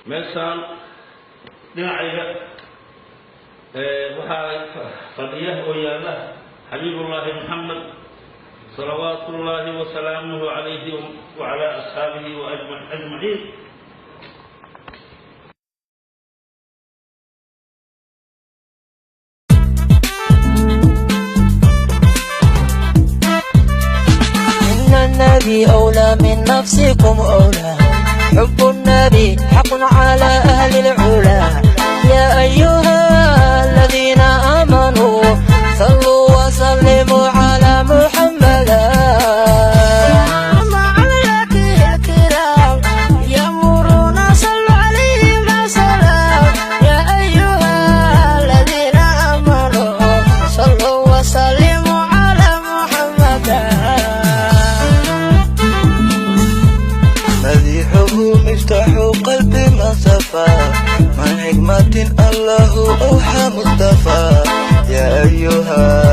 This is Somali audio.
meeshaan dhinacayga waxaa fadhiya oo yaalla xabiibullaahi maxamed salawaatullaahi wasalaamuhu calayhi wacalaa asxaabihi ajmaciin. النبي أولى من نفسكم أولى حب النبي حق على أهل العلا يا أيها الذين آمنوا صلوا وسلموا على محمد مفتاح قلبي ما صفى من حكمة الله أوحى مصطفى يا أيها